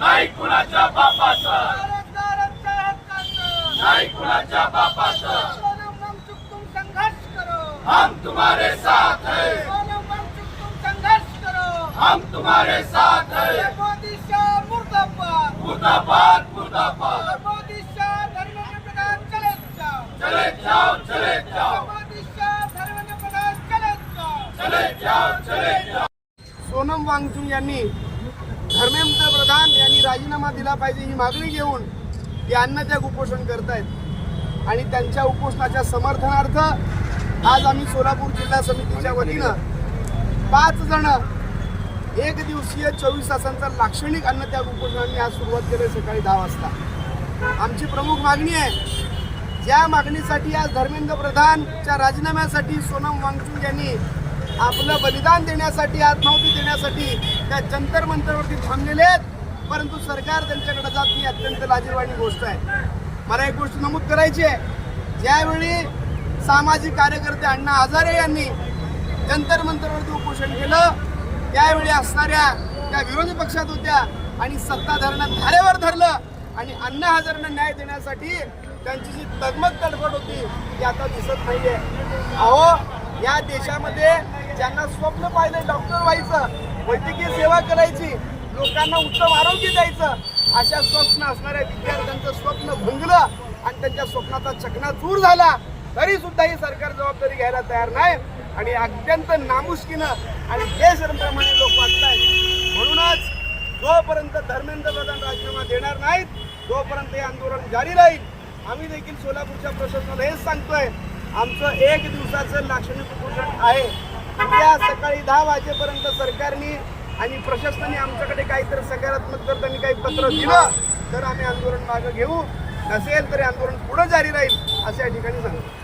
नाही कुणाच्या बापाचं, नाही कुणाच्या बापाचं. संघर्ष करो, हम तुम्हारे साथ है, संघर्ष करो, हम तुम्हारे साथ है. मोदी शाह मुर्दाबाद, मुर्दाबाद मुर्दाबाद. मोदी शाह धर्मेंद्र प्रधान चले जाओ, चले जाओ चले जाओ, मोदी शाह धर्मेंद्र प्रधान चले जाओ, चले जाओ चले जाओ. सोनम वांगचुक यांनी धर्मेंद्र प्रधान यांनी राजीनामा दिला पाहिजे ही मागणी घेऊन ते अन्नत्याग उपोषण करतायत. आणि त्यांच्या उपोषणाच्या समर्थनार्थ आज आम्ही सोलापूर जिल्हा समितीच्या वतीनं 5 जण एक दिवसीय 24 तासांचा लाक्षणिक अन्नत्याग उपोषणाने आज सुरुवात केली सकाळी 10 वाजता. आमची प्रमुख मागणी आहे, ज्या मागणीसाठी आज धर्मेंद्र प्रधानच्या राजीनाम्यासाठी सोनम वांगचुक यांनी आपलं बलिदान देण्यासाठी, आत्माहुती देण्यासाठी त्या जंतर मंतरवरती थांबलेले आहेत, परंतु सरकार त्यांच्याकडे जात नाही. अत्यंत लाजिरवाणी गोष्ट आहे. मला एक गोष्ट नमूद करायची आहे, ज्यावेळी सामाजिक कार्यकर्ते अण्णा हजारे यांनी जंतर मंतरवरती उपोषण केलं त्यावेळी असणाऱ्या त्या विरोधी पक्षात होत्या आणि सत्ताधाऱ्यांना धारेवर धरलं आणि अण्णा हजारेंना न्याय देण्यासाठी त्यांची जी तगमग तडफड होती ती आता दिसत नाहीये. अहो, या देशामध्ये ज्यांना स्वप्न पाहिलं डॉक्टर व्हायचं, वैद्यकीय सेवा करायची, लोकांना उत्तम आरोग्य द्यायचं, अशा स्वप्न असणाऱ्या विद्यार्थ्यांचं स्वप्न भंगलं आणि त्यांच्या स्वप्नाचा चकनाचूर झाला, तरी सुद्धा ही सरकार जबाबदारी घ्यायला तयार नाही आणि अत्यंत नामुष्कीनं आणि बेशरमप्रमाणे लोक वागतायत. म्हणूनच जोपर्यंत धर्मेंद्र प्रधान राजीनामा देणार नाहीत तोपर्यंत हे आंदोलन जारी राहील. आम्ही देखील सोलापूरच्या प्रशासनाला हेच सांगतोय, आमचं 1 दिवसाचं लाक्षणिक उपोषण आहे. उद्या सकाळी 10 वाजेपर्यंत सरकारने आणि प्रशासनाने आमच्याकडे काहीतरी सकारात्मक जर त्यांनी काही पत्र दिलं तर आम्ही आंदोलन मागे घेऊ, नसेल तरी आंदोलन पुढे जारी राहील असं या ठिकाणी सांगतो.